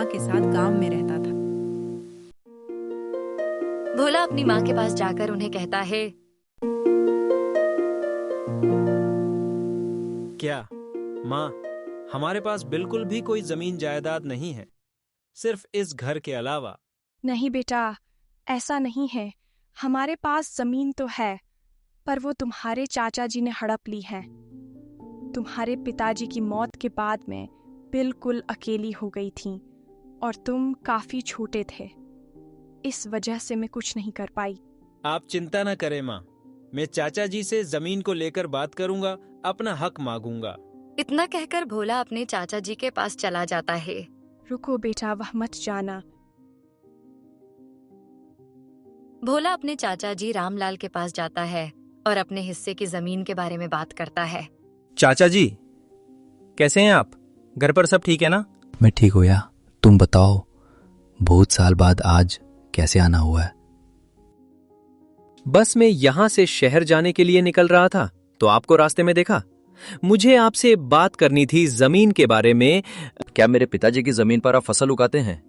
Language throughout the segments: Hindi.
माँ के साथ गांव में रहता था। भोला अपनी माँ के पास जाकर उन्हें कहता है, क्या माँ, हमारे पास बिल्कुल भी कोई जमीन जायदाद नहीं है, सिर्फ इस घर के अलावा। नहीं बेटा, ऐसा नहीं है। हमारे पास जमीन तो है, पर वो तुम्हारे चाचा जी ने हड़प ली है। तुम्हारे पिताजी की मौत के बाद मैं बिल्कुल अकेली हो गई थी और तुम काफी छोटे थे। इस वजह से मैं कुछ नहीं कर पाई। आप चिंता न करें माँ, मैं चाचा जी से जमीन को लेकर बात करूंगा, अपना हक मांगूंगा। इतना कहकर भोला अपने चाचा जी के पास चला जाता है। रुको बेटा, वह मत जाना। भोला अपने चाचा जी रामलाल के पास जाता है और अपने हिस्से की जमीन के बारे में बात करता है। चाचा जी, कैसे हैं आप? घर पर सब ठीक है ना? मैं ठीक हूँ या तुम बताओ, बहुत साल बाद आज कैसे आना हुआ है? बस मैं यहां से शहर जाने के लिए निकल रहा था तो आपको रास्ते में देखा। मुझे आपसे बात करनी थी जमीन के बारे में। क्या मेरे पिताजी की जमीन पर आप फसल उगाते हैं?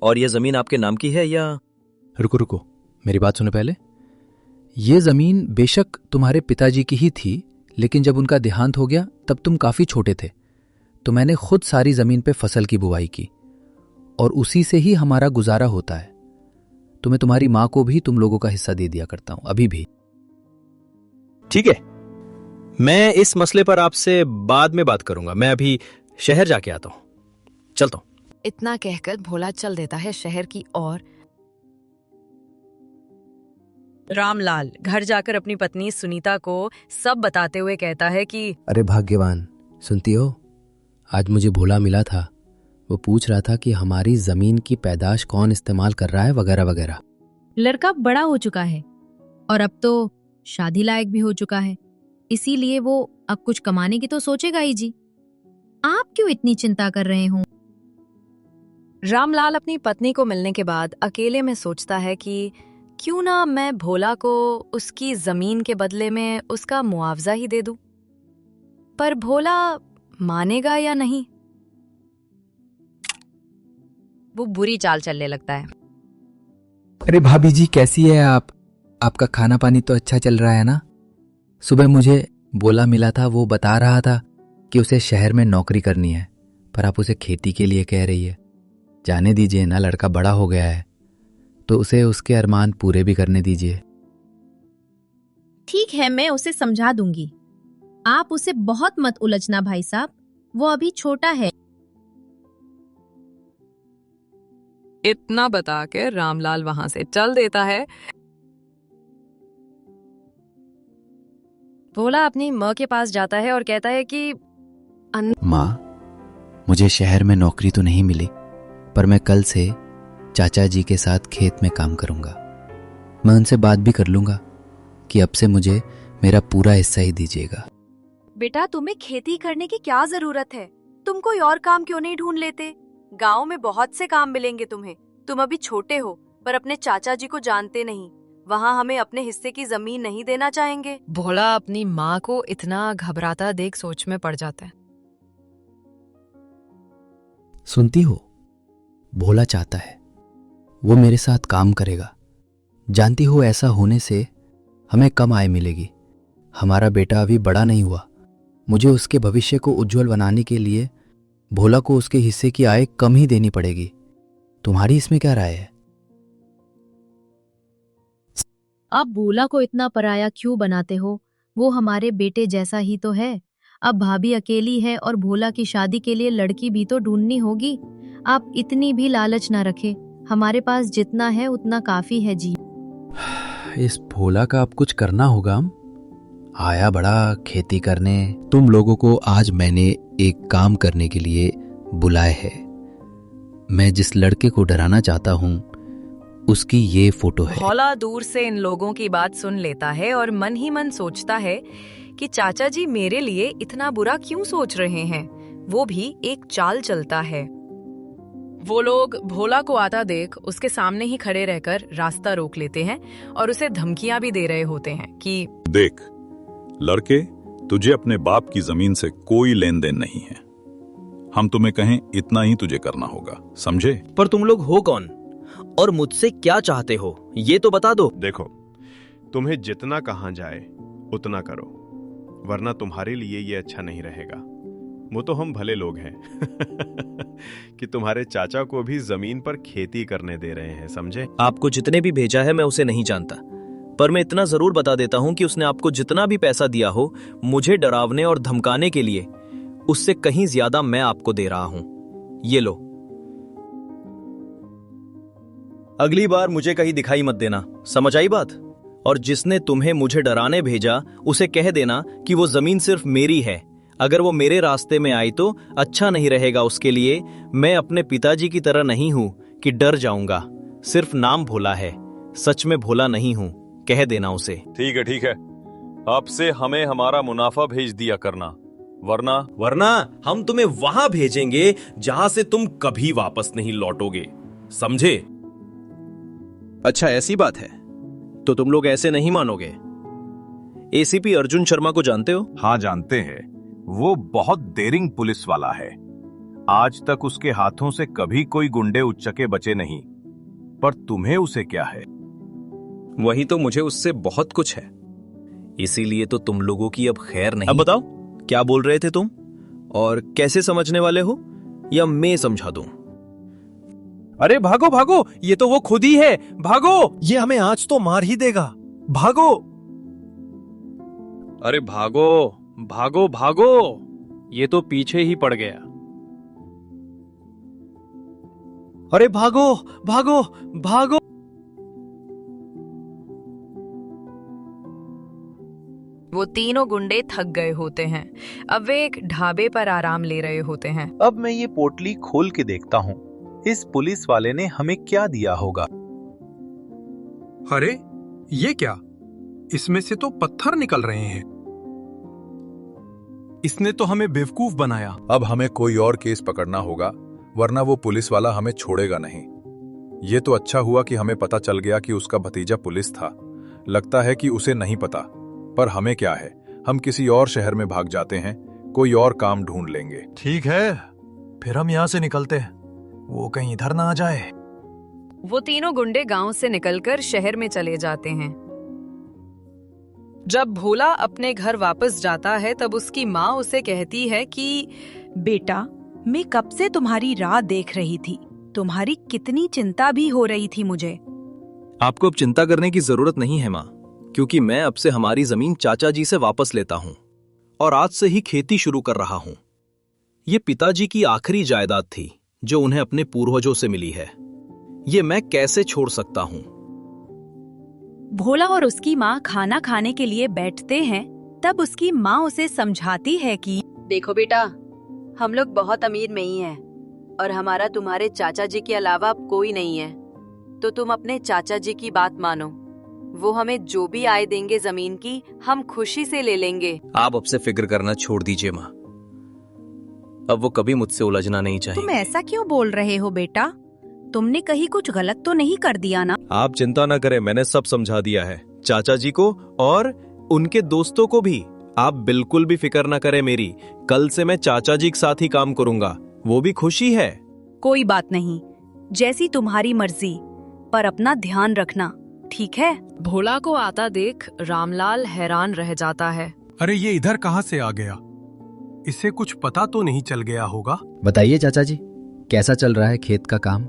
और यह जमीन आपके नाम की है या? रुको रुको, मेरी बात सुनो पहले। ये जमीन बेशक तुम्हारे पिताजी की ही थी, लेकिन जब उनका देहांत हो गया तब तुम काफी छोटे थे, तो मैंने खुद सारी जमीन पे फसल की बुवाई की और उसी से ही हमारा गुजारा होता है। तो मैं तुम्हारी माँ को भी तुम लोगों का हिस्सा दे दिया करता हूं अभी भी। ठीक है, मैं इस मसले पर आपसे बाद में बात करूंगा। मैं अभी शहर जाके आता हूं, चलता हूं। इतना कहकर भोला चल देता है शहर की ओर। रामलाल घर जाकर अपनी पत्नी सुनीता को सब बताते हुए कहता है कि अरे भाग्यवान, सुनती हो, आज मुझे भोला मिला था। वो पूछ रहा था कि हमारी जमीन की पैदाश कौन इस्तेमाल कर रहा है वगैरह वगैरह। लड़का बड़ा हो चुका है और अब तो शादी लायक भी हो चुका है, इसीलिए वो अब कुछ कमाने की तो सोचेगा ही जी। आप क्यों इतनी चिंता कर रहे हो? रामलाल अपनी पत्नी को मिलने के बाद अकेले में सोचता है कि क्यों ना मैं भोला को उसकी जमीन के बदले में उसका मुआवजा ही दे दूं। पर भोला मानेगा या नहीं? वो बुरी चाल चलने लगता है। अरे भाभी जी, कैसी है आप? आपका खाना पानी तो अच्छा चल रहा है ना? सुबह मुझे भोला मिला था, वो बता रहा था कि उसे शहर में नौकरी करनी है, पर आप उसे खेती के लिए कह रही है। जाने दीजिए ना, लड़का बड़ा हो गया है तो उसे उसके अरमान पूरे भी करने दीजिए। ठीक है, मैं उसे समझा दूंगी। आप उसे बहुत मत उलझना भाई साहब, वो अभी छोटा है। इतना बता के रामलाल वहां से चल देता है। भोला अपनी माँ के पास जाता है और कहता है कि माँ, मुझे शहर में नौकरी तो नहीं मिली, पर मैं कल से चाचा जी के साथ खेत में काम करूंगा। मैं उनसे बात भी कर लूंगा कि अब से मुझे मेरा पूरा हिस्सा ही दीजिएगा। बेटा, तुम्हें खेती करने की क्या जरूरत है? तुम कोई और काम क्यों नहीं ढूंढ लेते? गांव में बहुत से काम मिलेंगे तुम्हें। तुम अभी छोटे हो, पर अपने चाचा जी को जानते नहीं। वहाँ हमें अपने हिस्से की जमीन नहीं देना चाहेंगे। भोला अपनी माँ को इतना घबराता देख सोच में पड़ जाता है। सुनती हो, भोला चाहता है वो मेरे साथ काम करेगा। जानती हो, ऐसा होने से हमें कम आय मिलेगी। हमारा बेटा अभी बड़ा नहीं हुआ। मुझे उसके भविष्य को उज्जवल बनाने के लिए भोला को उसके हिस्से की आय कम ही देनी पड़ेगी। तुम्हारी इसमें क्या राय है? अब भोला को इतना पराया क्यों बनाते हो? वो हमारे बेटे जैसा ही तो है। अब भाभी अकेली है और भोला की शादी के लिए लड़की भी तो ढूंढनी होगी। आप इतनी भी लालच ना रखें, हमारे पास जितना है उतना काफी है जी। इस भोला का अब कुछ करना होगा। आया बड़ा खेती करने। तुम लोगों को आज मैंने एक काम करने के लिए बुलाया है। मैं जिस लड़के को डराना चाहता हूँ उसकी ये फोटो है। भोला दूर से इन लोगों की बात सुन लेता है और मन ही मन सोचता है कि चाचा जी मेरे लिए इतना बुरा क्यों सोच रहे हैं। वो भी एक चाल चलता है। वो लोग भोला को आता देख उसके सामने ही खड़े रहकर रास्ता रोक लेते हैं और उसे धमकियां भी दे रहे होते हैं कि देख लड़के, तुझे अपने बाप की जमीन से कोई लेन देन नहीं है हम तुम्हें कहें इतना ही तुझे करना होगा, समझे? पर तुम लोग हो कौन और मुझसे क्या चाहते हो, ये तो बता दो। देखो, तुम्हें जितना कहा जाए उतना करो, वरना तुम्हारे लिए ये अच्छा नहीं रहेगा। वो तो हम भले लोग हैं कि तुम्हारे चाचा को भी जमीन पर खेती करने दे रहे हैं, समझे? आपको जितने भी भेजा है मैं उसे नहीं जानता, पर मैं इतना जरूर बता देता हूं कि उसने आपको जितना भी पैसा दिया हो मुझे डरावने और धमकाने के लिए, उससे कहीं ज्यादा मैं आपको दे रहा हूं। ये लो। अगली बार मुझे कहीं दिखाई मत देना, समझ आई बात? और जिसने तुम्हें मुझे डराने भेजा उसे कह देना कि वो जमीन सिर्फ मेरी है। अगर वो मेरे रास्ते में आई तो अच्छा नहीं रहेगा उसके लिए। मैं अपने पिताजी की तरह नहीं हूं कि डर जाऊंगा, सिर्फ नाम भोला है, सच में भोला नहीं हूं, कह देना उसे। ठीक है, अब से हमें हमारा मुनाफा भेज दिया करना, वरना हम तुम्हें वहां भेजेंगे जहां से तुम कभी वापस नहीं लौटोगे, समझे? अच्छा ऐसी बात है, तो तुम लोग ऐसे नहीं मानोगे। एसीपी अर्जुन शर्मा को जानते हो? हाँ जानते हैं, वो बहुत डेरिंग पुलिस वाला है। आज तक उसके हाथों से कभी कोई गुंडे उच्चके बचे नहीं। पर तुम्हें उसे क्या है? वही तो, मुझे उससे बहुत कुछ है, इसीलिए तो तुम लोगों की अब खैर नहीं। अब बताओ क्या बोल रहे थे तुम, और कैसे समझने वाले हो, या मैं समझा दूं? अरे भागो भागो, ये तो वो खुद ही है, भागो, ये हमें आज तो मार ही देगा, भागो। अरे भागो भागो भागो, ये तो पीछे ही पड़ गया। अरे भागो भागो भागो। वो तीनों गुंडे थक गए होते हैं। अब वे एक ढाबे पर आराम ले रहे होते हैं। अब मैं ये पोटली खोल के देखता हूँ, इस पुलिस वाले ने हमें क्या दिया होगा। अरे ये क्या, इसमें से तो पत्थर निकल रहे हैं। इसने तो हमें बेवकूफ बनाया। अब हमें कोई और केस पकड़ना होगा, वरना वो पुलिस वाला हमें छोड़ेगा नहीं। ये तो अच्छा हुआ कि हमें पता चल गया कि उसका भतीजा पुलिस था। लगता है कि उसे नहीं पता, पर हमें क्या है, हम किसी और शहर में भाग जाते हैं, कोई और काम ढूंढ लेंगे। ठीक है, फिर हम यहाँ से निकलते हैं, वो कहीं इधर ना आ जाए। वो तीनों गुंडे गांव से निकलकर शहर में चले जाते हैं। जब भोला अपने घर वापस जाता है तब उसकी माँ उसे कहती है कि बेटा, मैं कब से तुम्हारी राह देख रही थी, तुम्हारी कितनी चिंता भी हो रही थी मुझे। आपको अब चिंता करने की जरूरत नहीं है माँ, क्योंकि मैं अब से हमारी जमीन चाचा जी से वापस लेता हूँ और आज से ही खेती शुरू कर रहा हूँ। ये पिताजी की आखिरी जायदाद थी जो उन्हें अपने पूर्वजों से मिली है, ये मैं कैसे छोड़ सकता हूँ। भोला और उसकी माँ खाना खाने के लिए बैठते हैं, तब उसकी माँ उसे समझाती है कि देखो बेटा, हम लोग बहुत अमीर नहीं हैं और हमारा तुम्हारे चाचा जी के अलावा अब कोई नहीं है, तो तुम अपने चाचा जी की बात मानो। वो हमें जो भी आय देंगे जमीन की, हम खुशी से ले लेंगे। आप अब से फिक्र करना छोड़ दीजिए माँ, अब वो कभी मुझसे उलझना नहीं चाहिए। तुम ऐसा क्यों बोल रहे हो बेटा, तुमने कहीं कुछ गलत तो नहीं कर दिया ना? आप चिंता न करें, मैंने सब समझा दिया है चाचा जी को और उनके दोस्तों को भी। आप बिल्कुल भी फिक्र न करें मेरी, कल से मैं चाचा जी के साथ ही काम करूंगा, वो भी खुशी है। कोई बात नहीं, जैसी तुम्हारी मर्जी, पर अपना ध्यान रखना, ठीक है? भोला को आता देख रामलाल हैरान रह जाता है। अरे ये इधर कहाँ से आ गया, इसे कुछ पता तो नहीं चल गया होगा? बताइए चाचा जी, कैसा चल रहा है खेत का काम?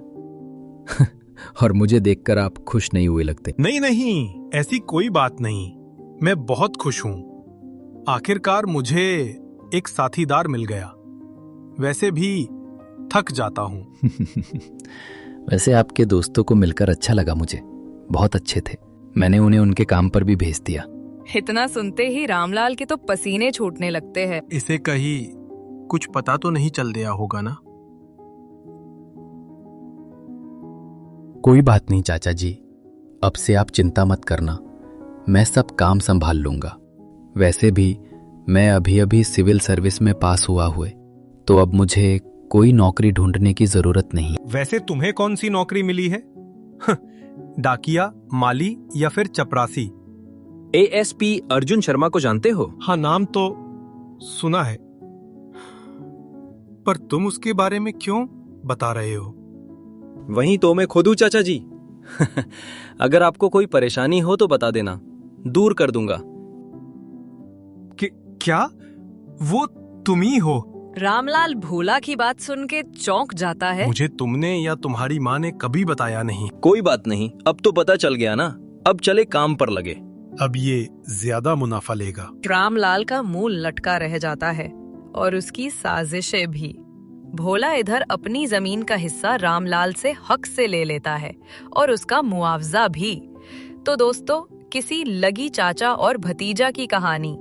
और मुझे देखकर आप खुश नहीं हुए लगते। नहीं, ऐसी कोई बात नहीं, मैं बहुत खुश हूँ। आखिरकार मुझे एक साथीदार मिल गया, वैसे भी थक जाता हूँ। वैसे आपके दोस्तों को मिलकर अच्छा लगा मुझे, बहुत अच्छे थे, मैंने उन्हें उनके काम पर भी भेज दिया। इतना सुनते ही रामलाल के तो पसीने छूटने लगते हैं। इसे कहीं कुछ पता तो नहीं चल गया होगा ना? कोई बात नहीं चाचा जी, अब से आप चिंता मत करना, मैं सब काम संभाल लूंगा। वैसे भी मैं अभी अभी सिविल सर्विस में पास हुआ हुए, तो अब मुझे कोई नौकरी ढूंढने की जरूरत नहीं। वैसे तुम्हें कौन सी नौकरी मिली है? डाकिया, माली या फिर चपरासी? एएसपी अर्जुन शर्मा को जानते हो? हाँ, नाम तो सुना है, पर तुम उसके बारे में क्यों बता रहे हो? वही तो मैं खुद हूं चाचा जी। अगर आपको कोई परेशानी हो तो बता देना, दूर कर दूंगा। क्या वो तुम ही हो? रामलाल भोला की बात सुन के चौंक जाता है। मुझे तुमने या तुम्हारी माँ ने कभी बताया नहीं। कोई बात नहीं, अब तो पता चल गया ना। अब चले काम पर लगे। अब ये ज्यादा मुनाफा लेगा। रामलाल का मुंह लटका रह जाता है और उसकी साजिशें भी। भोला इधर अपनी जमीन का हिस्सा रामलाल से हक से ले लेता है और उसका मुआवजा भी। तो दोस्तों, किसी लगी चाचा और भतीजा की कहानी